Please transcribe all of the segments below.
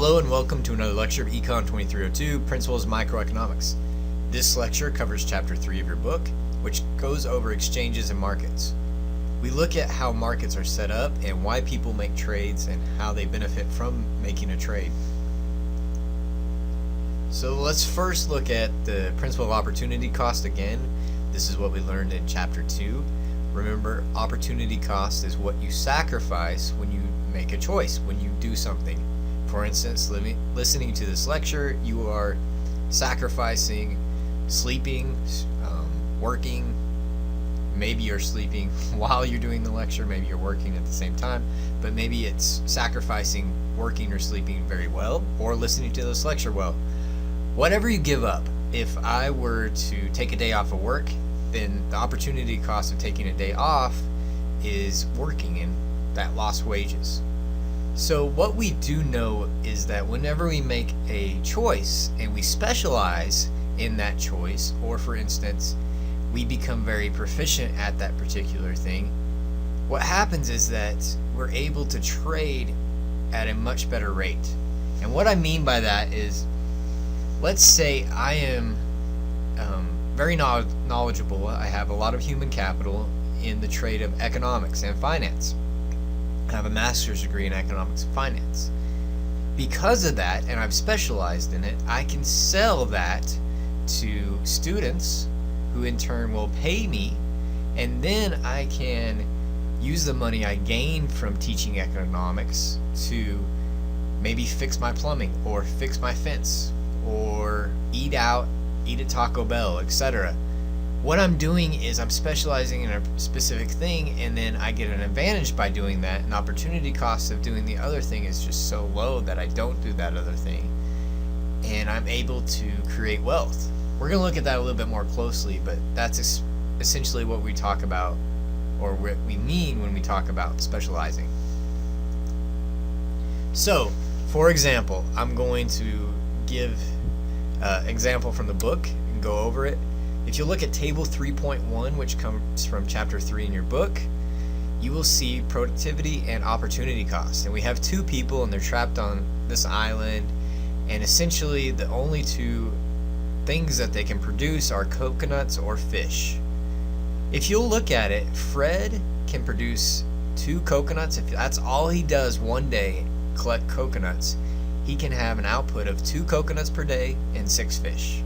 Hello and welcome to another lecture of Econ 2302, Principles of Microeconomics. This lecture covers Chapter 3 of your book, which goes over exchanges and markets. We look at how markets are set up and why people make trades and how they benefit from making a trade. So let's first look at the principle of opportunity cost again. This is what we learned in Chapter 2. Remember, opportunity cost is what you sacrifice when you make a choice, when you do something. For instance, listening to this lecture, you are sacrificing sleeping, working. Maybe you're sleeping while you're doing the lecture, maybe you're working at the same time, but maybe it's sacrificing working or sleeping very well, or listening to this lecture well. Whatever you give up, if I were to take a day off of work, then the opportunity cost of taking a day off is working and that lost wages. So what we do know is that whenever we make a choice and we specialize in that choice, or for instance, we become very proficient at that particular thing, what happens is that we're able to trade at a much better rate. And what I mean by that is, let's say I am very knowledgeable. I have a lot of human capital in the trade of economics and finance. I have a master's degree in economics and finance. Because of that, and I've specialized in it, I can sell that to students who in turn will pay me, and then I can use the money I gain from teaching economics to maybe fix my plumbing, or fix my fence, or eat out, eat at Taco Bell, etc. What I'm doing is I'm specializing in a specific thing, and then I get an advantage by doing that. An opportunity cost of doing the other thing is just so low that I don't do that other thing, and I'm able to create wealth. We're going to look at that a little bit more closely, but that's essentially what we talk about, or what we mean when we talk about specializing. So, for example, I'm going to give an example from the book and go over it. If you look at table 3.1, which comes from chapter 3 in your book, you will see productivity and opportunity costs. And we have two people and they're trapped on this island, and essentially the only two things that they can produce are coconuts or fish. If you'll look at it, Fred can produce 2 coconuts. If that's all he does one day, collect coconuts, he can have an output of 2 coconuts per day and 6 fish.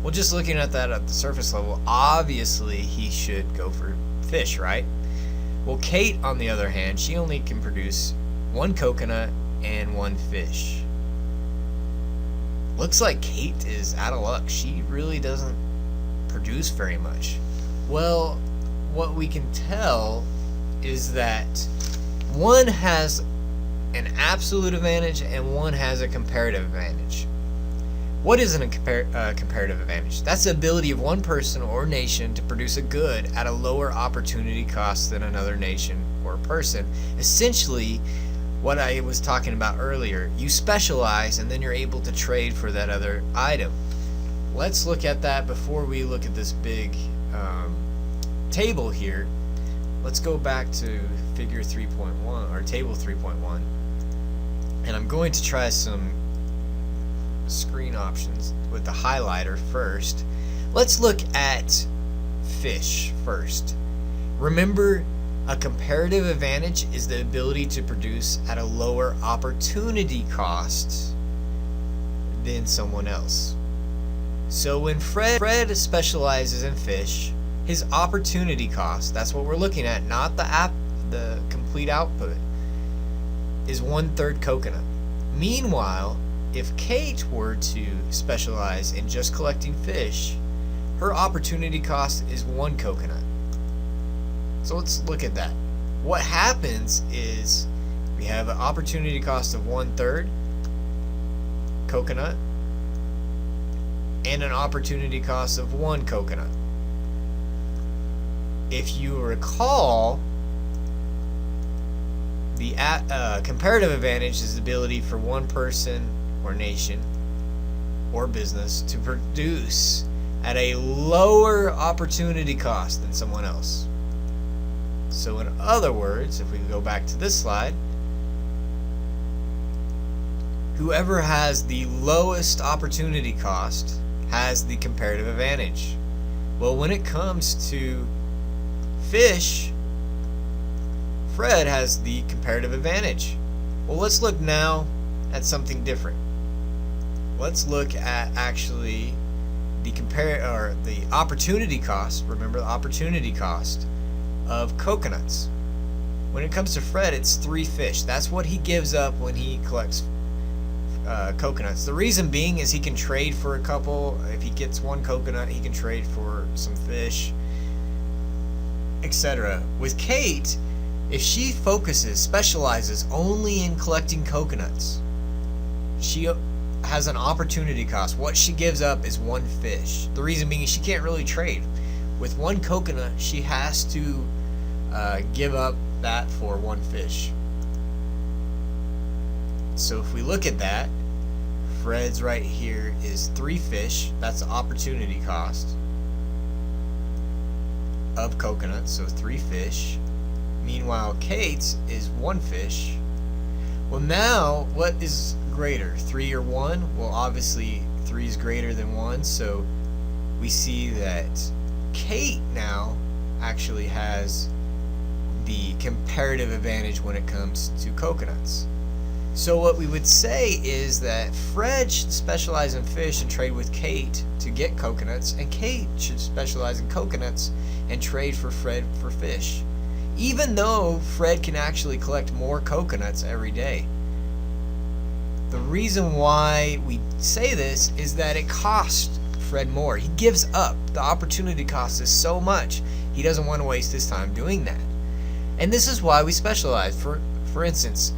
Well, just looking at that at the surface level, obviously he should go for fish, right? Well, Kate, on the other hand, she only can produce 1 coconut and 1 fish. Looks like Kate is out of luck. She really doesn't produce very much. Well, what we can tell is that one has an absolute advantage and one has a comparative advantage. What is a comparative advantage? That's the ability of one person or nation to produce a good at a lower opportunity cost than another nation or person. Essentially, what I was talking about earlier, you specialize and then you're able to trade for that other item. Let's look at that before we look at this big table here. Let's go back to figure 3.1 or table 3.1, and I'm going to try some screen options with the highlighter first. Let's look at fish first. Remember, a comparative advantage is the ability to produce at a lower opportunity cost than someone else. So when Fred specializes in fish, his opportunity cost, that's what we're looking at, not the complete output, is 1/3 coconut. Meanwhile, if Kate were to specialize in just collecting fish, her opportunity cost is 1 coconut. So let's look at that. What happens is we have an opportunity cost of 1/3 coconut and an opportunity cost of 1 coconut. If you recall, the comparative advantage is the ability for one person or nation or business to produce at a lower opportunity cost than someone else. So in other words, if we go back to this slide, Whoever has the lowest opportunity cost has the comparative advantage. Well, when it comes to fish, Fred has the comparative advantage. Well, let's look now at something different. Let's look at actually the opportunity cost. Remember the opportunity cost of coconuts. When it comes to Fred, it's 3 fish. That's what he gives up when he collects coconuts. The reason being is he can trade for a couple. If he gets 1 coconut, he can trade for some fish, etc. With Kate, if she specializes only in collecting coconuts, she has an opportunity cost. What she gives up is 1 fish. The reason being is she can't really trade. With 1 coconut, she has to give up that for 1 fish. So if we look at that, Fred's right here is 3 fish. That's the opportunity cost of coconuts, so 3 fish. Meanwhile, Kate's is 1 fish. Well, now, what is greater, 3 or 1? Well, obviously 3 is greater than 1, so we see that Kate now actually has the comparative advantage when it comes to coconuts. So what we would say is that Fred should specialize in fish and trade with Kate to get coconuts, and Kate should specialize in coconuts and trade for Fred for fish. Even though Fred can actually collect more coconuts every day. The reason why we say this is that it costs Fred more. He gives up. The opportunity cost is so much. He doesn't want to waste his time doing that. And this is why we specialize. For instance,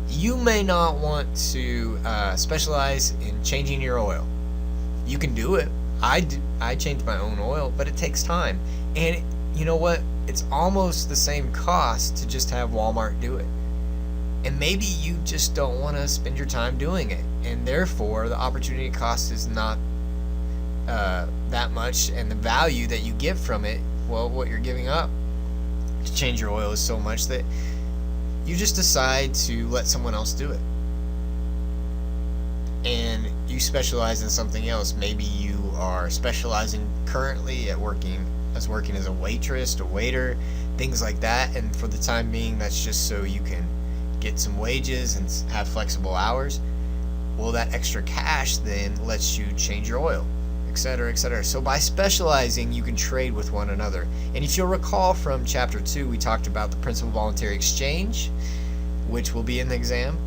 you may not want to specialize in changing your oil. You can do it. I change my own oil, but it takes time. And you know what? It's almost the same cost to just have Walmart do it. And maybe you just don't want to spend your time doing it. And therefore, the opportunity cost is not that much. And the value that you get from it, well, what you're giving up to change your oil is so much that you just decide to let someone else do it. And you specialize in something else. Maybe you are specializing currently at working as a waitress or waiter, things like that. And for the time being, that's just so you can get some wages and have flexible hours. Well, that extra cash then lets you change your oil, etc., etc. So by specializing, you can trade with one another. And if you'll recall from chapter 2, we talked about the principle of voluntary exchange, which will be in the exam.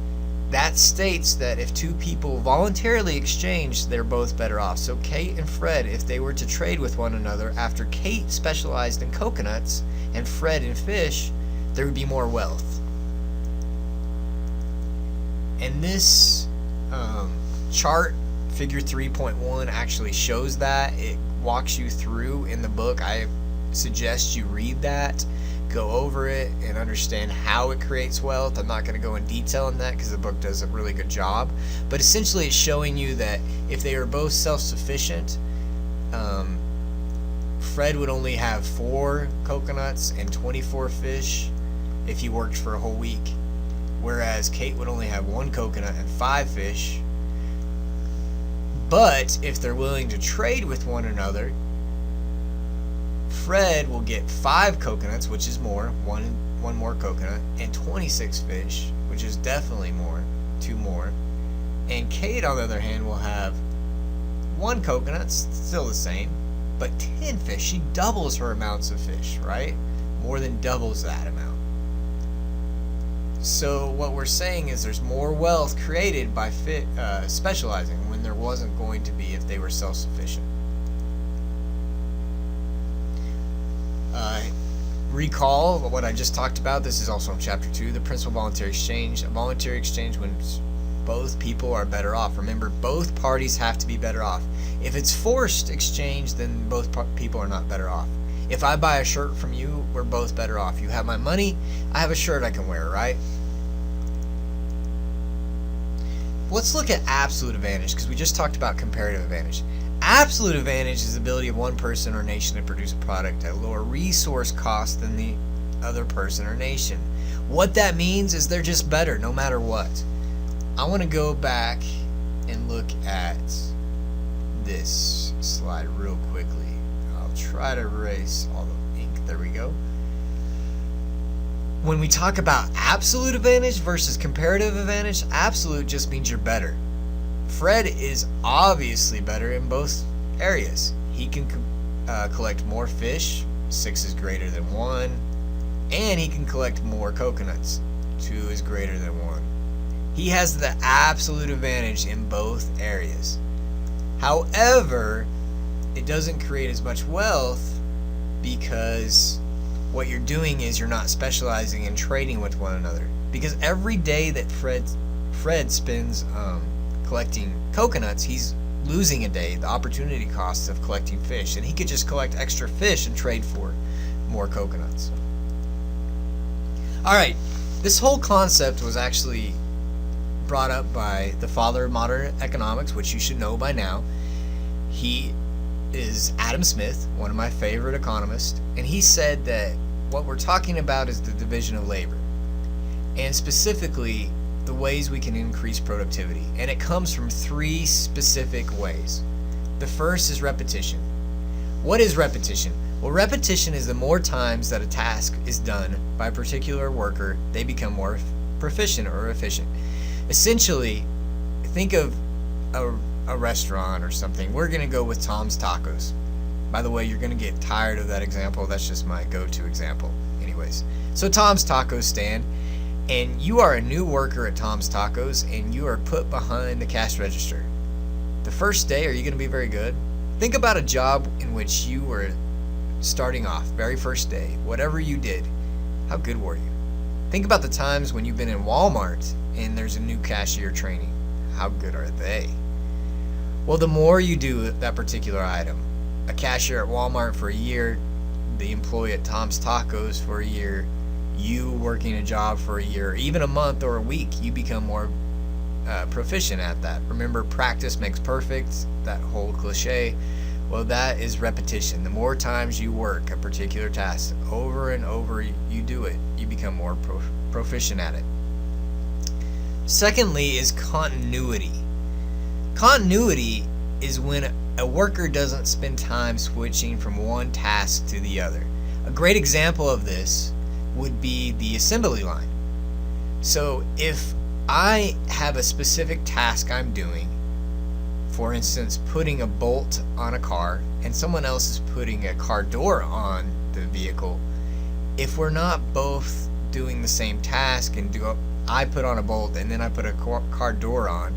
That states that if 2 people voluntarily exchange, they're both better off. So Kate and Fred, if they were to trade with one another after Kate specialized in coconuts and Fred in fish, there would be more wealth. And this chart, figure 3.1, actually shows that. It walks you through in the book. I suggest you read that, go over it, and understand how it creates wealth. I'm not going to go in detail on that because the book does a really good job. But essentially it's showing you that if they are both self-sufficient, Fred would only have 4 coconuts and 24 fish if he worked for a whole week. Whereas Kate would only have 1 coconut and 5 fish. But if they're willing to trade with one another, Fred will get 5 coconuts, which is more, one more coconut, and 26 fish, which is definitely more, 2 more. And Kate, on the other hand, will have 1 coconut, still the same, but 10 fish. She doubles her amounts of fish, right? More than doubles that amount. So what we're saying is there's more wealth created by specializing when there wasn't going to be if they were self-sufficient. Recall what I just talked about. This is also in chapter 2, the principle of voluntary exchange. A voluntary exchange when both people are better off. Remember, both parties have to be better off. If it's forced exchange, then both people are not better off. If I buy a shirt from you, we're both better off. You have my money, I have a shirt I can wear, right? Let's look at absolute advantage, because we just talked about comparative advantage. Absolute advantage is the ability of one person or nation to produce a product at a lower resource cost than the other person or nation. What that means is they're just better no matter what. I want to go back and look at this slide real quickly. I'll try to erase all the ink. There we go. When we talk about absolute advantage versus comparative advantage, absolute just means you're better. Fred is obviously better in both areas. He can collect more fish, 6 is greater than 1, and he can collect more coconuts, 2 is greater than 1. He has the absolute advantage in both areas. However, it doesn't create as much wealth because what you're doing is you're not specializing and trading with one another. Because every day that Fred spends collecting coconuts, he's losing a day, the opportunity costs of collecting fish, and he could just collect extra fish and trade for more coconuts. Alright, this whole concept was actually brought up by the father of modern economics, which you should know by now. He is Adam Smith, one of my favorite economists, and he said that what we're talking about is the division of labor, and specifically the ways we can increase productivity, and it comes from 3 specific ways. The first is repetition. What is repetition? Well, repetition is the more times that a task is done by a particular worker, they become more proficient or efficient. Essentially, think of a restaurant or something. We're going to go with Tom's Tacos. By the way, you're going to get tired of that example. That's just my go-to example. Anyways, so Tom's Tacos stand, and you are a new worker at Tom's Tacos, and you are put behind the cash register. The first day, are you going to be very good? Think about a job in which you were starting off, very first day, whatever you did. How good were you? Think about the times when you've been in Walmart and there's a new cashier training. How good are they? Well, the more you do that particular item, a cashier at Walmart for a year, the employee at Tom's Tacos for a year, you working a job for a year, even a month or a week, you become more proficient at that. Remember, practice makes perfect, that whole cliche. Well, that is repetition. The more times you work a particular task over and over you do it, you become more proficient at it. Secondly is continuity. Continuity is when a worker doesn't spend time switching from one task to the other. A great example of this would be the assembly line. So if I have a specific task I'm doing, for instance, putting a bolt on a car, and someone else is putting a car door on the vehicle, if we're not both doing the same task and I put on a bolt and then I put a car door on,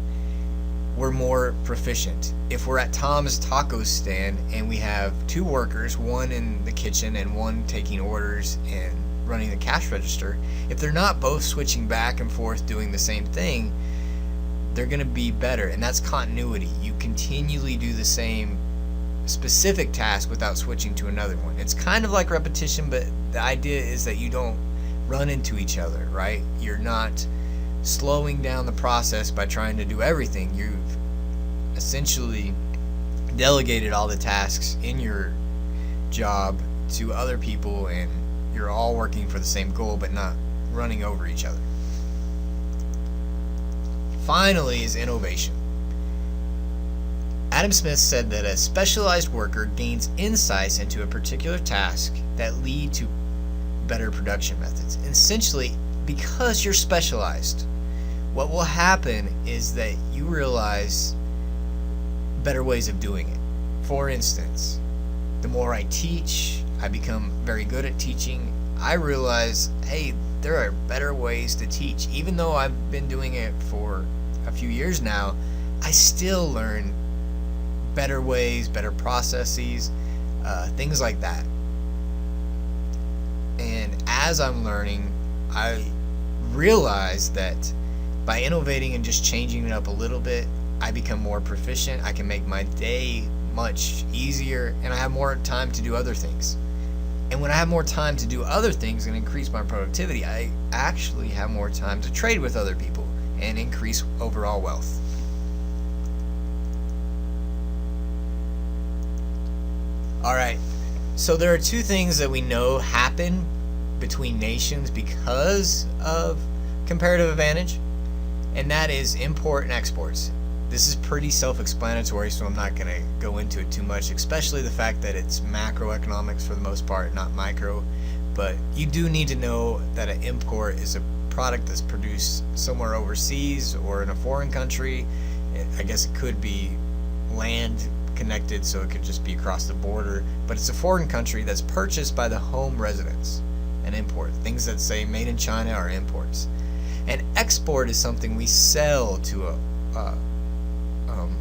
we're more proficient. If we're at Tom's Taco stand and we have 2 workers, one in the kitchen and one taking orders and running the cash register, if they're not both switching back and forth doing the same thing, they're going to be better, and that's continuity. You continually do the same specific task without switching to another one. It's kind of like repetition, but the idea is that you don't run into each other, right? You're not slowing down the process by trying to do everything. You've essentially delegated all the tasks in your job to other people, and you're all working for the same goal but not running over each other. Finally is innovation. Adam Smith said that a specialized worker gains insights into a particular task that lead to better production methods. And essentially, because you're specialized, what will happen is that you realize better ways of doing it. For instance, the more I teach, I become very good at teaching. I realize, hey, there are better ways to teach. Even though I've been doing it for a few years now, I still learn better ways, better processes, things like that. And as I'm learning, I realize that by innovating and just changing it up a little bit, I become more proficient. I can make my day much easier, and I have more time to do other things. And when I have more time to do other things and increase my productivity, I actually have more time to trade with other people and increase overall wealth. Alright, so there are 2 things that we know happen between nations because of comparative advantage. and that is import and exports. This is pretty self-explanatory, so I'm not going to go into it too much, especially the fact that it's macroeconomics for the most part, not micro. But you do need to know that an import is a product that's produced somewhere overseas or in a foreign country. I guess it could be land connected, so it could just be across the border, but it's a foreign country that's purchased by the home residents. An import. Things that say made in China are imports. And export is something we sell to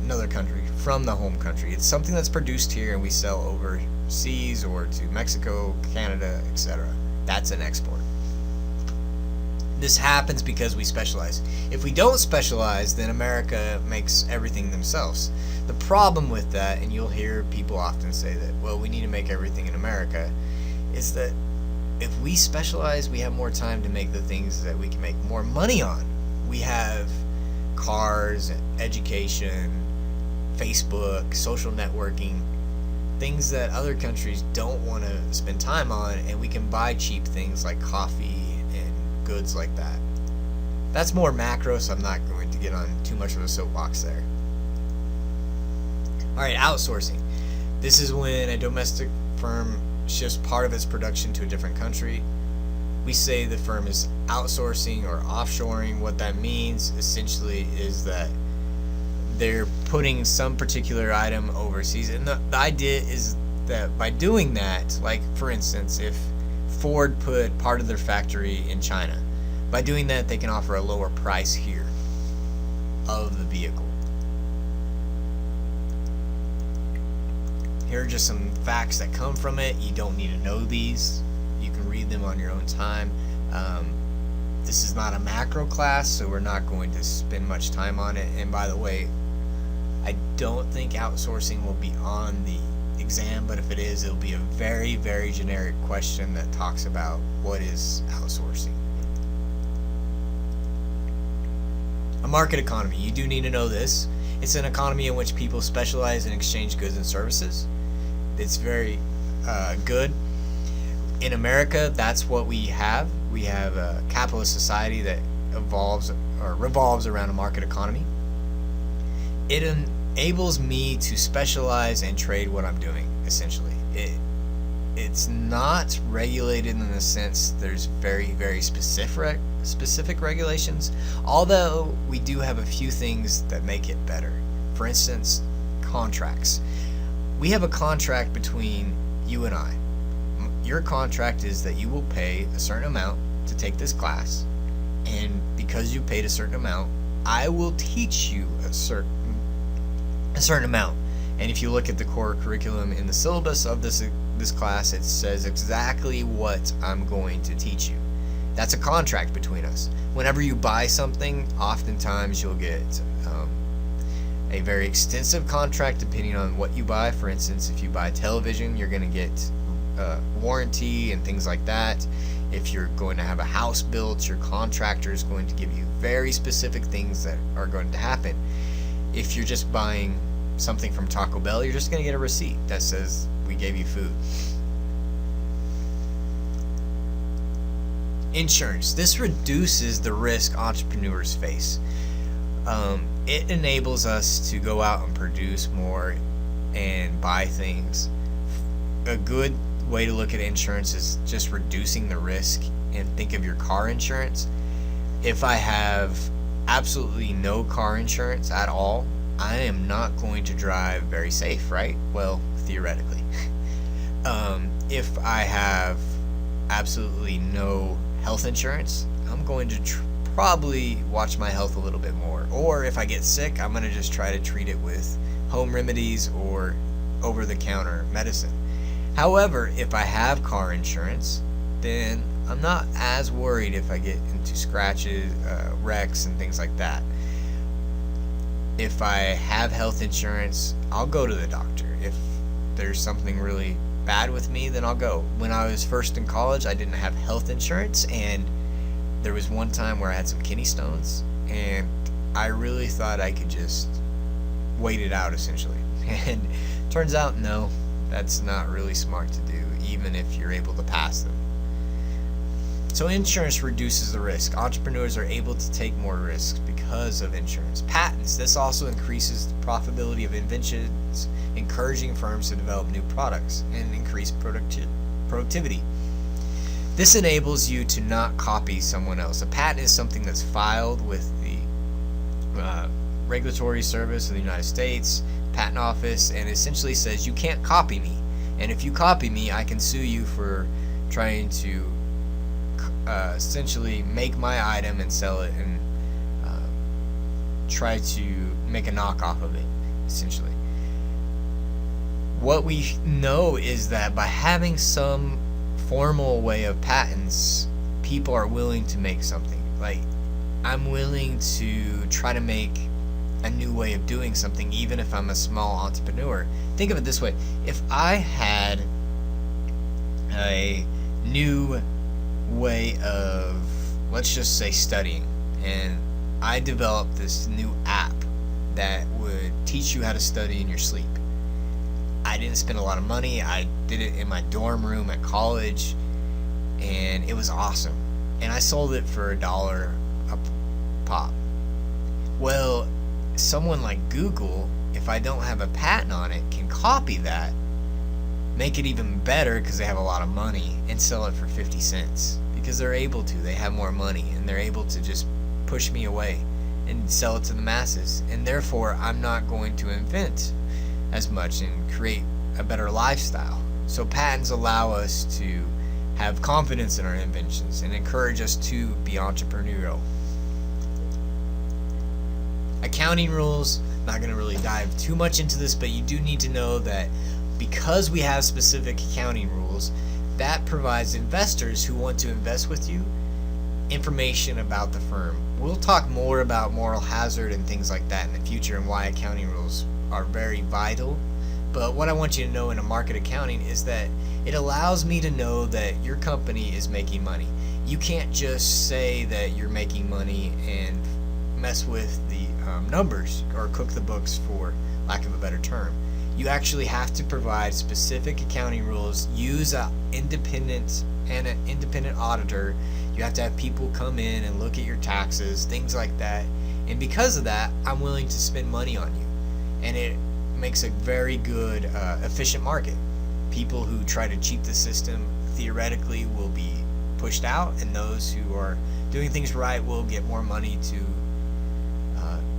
another country from the home country. It's something that's produced here and we sell overseas or to Mexico, Canada, etc. That's an export. This happens because we specialize. If we don't specialize, then America makes everything themselves. The problem with that, and you'll hear people often say that, well, we need to make everything in America, is that if we specialize, we have more time to make the things that we can make more money on. We have cars, education, Facebook, social networking, things that other countries don't want to spend time on, and we can buy cheap things like coffee and goods like that. That's more macro, so I'm not going to get on too much of a soapbox there. Alright, outsourcing. This is when a domestic firm shifts part of its production to a different country. We say the firm is outsourcing or offshoring. What that means essentially is that they're putting some particular item overseas, and the idea is that by doing that, like for instance, if Ford put part of their factory in China, by doing that they can offer a lower price here of the vehicle. Here are just some facts that come from it. You don't need to know these. You can read them on your own time. This is not a macro class, so we're not going to spend much time on it. And by the way, I don't think outsourcing will be on the exam, but if it is, it'll be a very, very generic question that talks about what is outsourcing. A market economy. You do need to know this. It's an economy in which people specialize and exchange goods and services. It's very good. In America, that's what we have. We have a capitalist society that revolves around a market economy. It enables me to specialize and trade what I'm doing, essentially. It's not regulated in the sense there's very, very specific regulations, although we do have a few things that make it better. For instance, contracts. We have a contract between you and I. Your contract is that you will pay a certain amount to take this class, and because you paid a certain amount, I will teach you a certain amount. And if you look at the core curriculum in the syllabus of this class, it says exactly what I'm going to teach you. That's a contract between us. Whenever you buy something, oftentimes you'll get a very extensive contract depending on what you buy. For instance, if you buy television, you're going to get warranty and things like that. If you're going to have a house built, your contractor is going to give you very specific things that are going to happen. If you're just buying something from Taco Bell, you're just going to get a receipt that says we gave you food. Insurance. This reduces the risk entrepreneurs face. It enables us to go out and produce more and buy things. A good way to look at insurance is just reducing the risk, and think of your car insurance. If I have absolutely no car insurance at all, I am not going to drive very safe, right? Well, theoretically. If I have absolutely no health insurance, I'm going to probably watch my health a little bit more. Or if I get sick, I'm going to just try to treat it with home remedies or over-the-counter medicine. However, if I have car insurance, then I'm not as worried if I get into scratches, wrecks, and things like that. If I have health insurance, I'll go to the doctor. If there's something really bad with me, then I'll go. When I was first in college, I didn't have health insurance, and there was one time where I had some kidney stones, and I really thought I could just wait it out, essentially. And turns out, no, that's not really smart to do, even if you're able to pass them. So insurance reduces the risk. Entrepreneurs are able to take more risks because of insurance. Patents. This also increases the profitability of inventions, encouraging firms to develop new products and increase productivity. This enables you to not copy someone else. A patent is something that's filed with the regulatory service of the United States, Patent Office, and essentially says you can't copy me. And if you copy me, I can sue you for trying to essentially make my item and sell it and try to make a knockoff of it, essentially. What we know is that by having some formal way of patents, people are willing to make something. Like, I'm willing to try to make a new way of doing something, even if I'm a small entrepreneur. Think of it this way. If I had a new way of, let's just say, studying, and I developed this new app that would teach you how to study in your sleep. I didn't spend a lot of money. I did it in my dorm room at college, and it was awesome. And I sold it for $1 a pop. Well, someone like Google, if I don't have a patent on it, can copy that, make it even better because they have a lot of money, and sell it for 50 cents. Because they're able to. They have more money, and they're able to just push me away and sell it to the masses. And therefore, I'm not going to invent as much and create a better lifestyle. So patents allow us to have confidence in our inventions and encourage us to be entrepreneurial. Accounting rules, not going to really dive too much into this, but you do need to know that because we have specific accounting rules, that provides investors who want to invest with you information about the firm. We'll talk more about moral hazard and things like that in the future and why accounting rules are very vital. But what I want you to know in a market accounting is that it allows me to know that your company is making money. You can't just say that you're making money and mess with the numbers or cook the books, for lack of a better term. You actually have to provide specific accounting rules, use an independent auditor. You have to have people come in and look at your taxes, things like that. And because of that, I'm willing to spend money on you. And it makes a very good, efficient market. People who try to cheat the system theoretically will be pushed out, and those who are doing things right will get more money to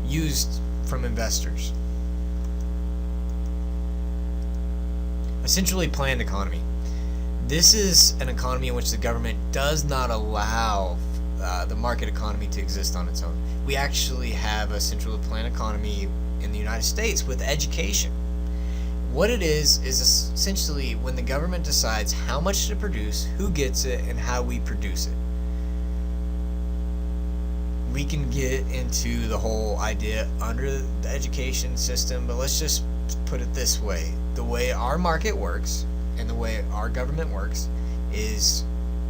used from investors. A centrally planned economy. This is an economy in which the government does not allow the market economy to exist on its own. We actually have a centrally planned economy in the United States with education. What it is essentially when the government decides how much to produce, who gets it, and how we produce it. We can get into the whole idea under the education system, but let's just put it this way. The way our market works and the way our government works is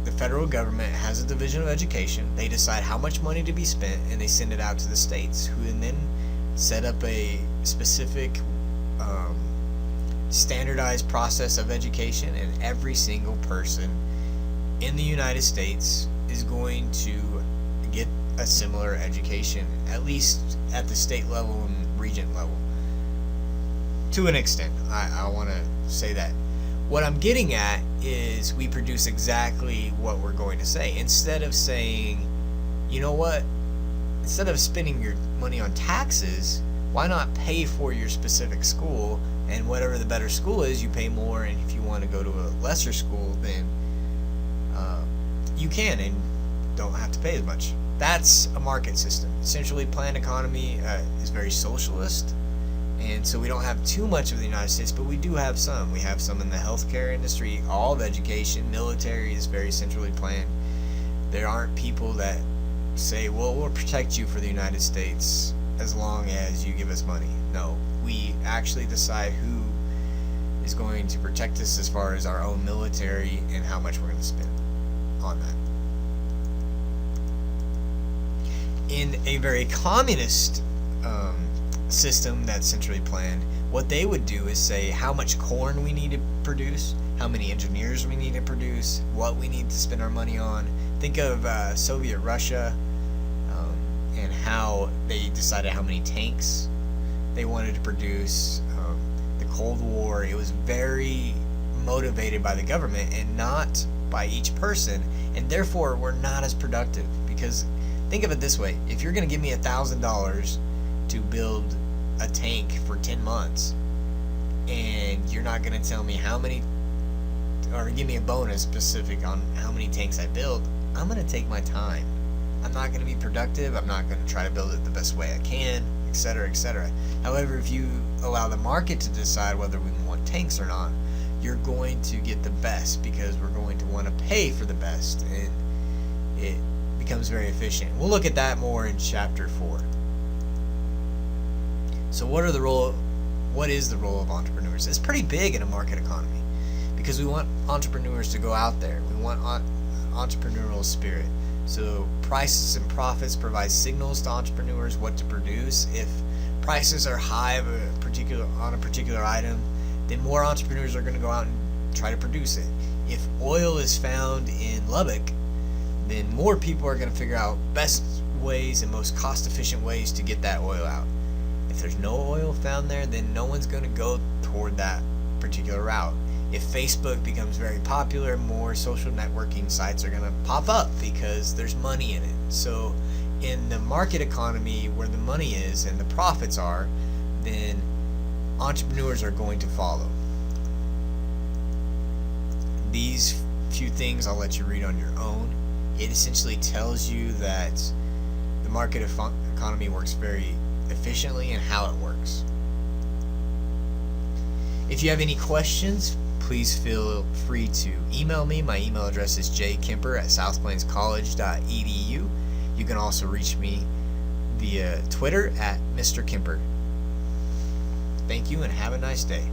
the federal government has a division of education. They decide how much money to be spent, and they send it out to the states, who then set up a specific standardized process of education, and every single person in the United States is going to get a similar education, at least at the state level and region level. To an extent, I want to say that. What I'm getting at is we produce exactly what we're going to say. Instead of saying, you know what, instead of spending your money on taxes, why not pay for your specific school, and whatever the better school is, you pay more, and if you want to go to a lesser school, then you can and don't have to pay as much. That's a market system. Centrally planned economy is very socialist, and so we don't have too much of the United States, but we do have some. We have some in the healthcare industry, all of education, military is very centrally planned. There aren't people that say, well, we'll protect you for the United States as long as you give us money. No, we actually decide who is going to protect us as far as our own military and how much we're going to spend on that. In a very communist system that's centrally planned, what they would do is say how much corn we need to produce, how many engineers we need to produce, what we need to spend our money on, Think of Soviet Russia and how they decided how many tanks they wanted to produce. The Cold War, it was very motivated by the government and not by each person, and therefore we're not as productive. Because think of it this way: if you're going to give me $1,000 to build a tank for 10 months, and you're not going to tell me how many, or give me a bonus specific on how many tanks I build, I'm going to take my time. I'm not going to be productive. I'm not going to try to build it the best way I can, etc., etc. However, if you allow the market to decide whether we want tanks or not, you're going to get the best, because we're going to want to pay for the best, and it becomes very efficient. We'll look at that more in chapter 4. So what is the role of entrepreneurs? It's pretty big in a market economy, because we want entrepreneurs to go out there. We want entrepreneurial spirit. So prices and profits provide signals to entrepreneurs what to produce. If prices are high on a particular item, then more entrepreneurs are going to go out and try to produce it. If oil is found in Lubbock, then more people are going to figure out best ways and most cost-efficient ways to get that oil out. If there's no oil found there, then no one's going to go toward that particular route. If Facebook becomes very popular, more social networking sites are going to pop up because there's money in it. So in the market economy, where the money is and the profits are, then entrepreneurs are going to follow. These few things I'll let you read on your own. It essentially tells you that the market economy works very efficiently and how it works. If you have any questions, please feel free to email me. My email address is jkemper@southplainscollege.edu. You can also reach me via Twitter at Mr. Kemper. Thank you and have a nice day.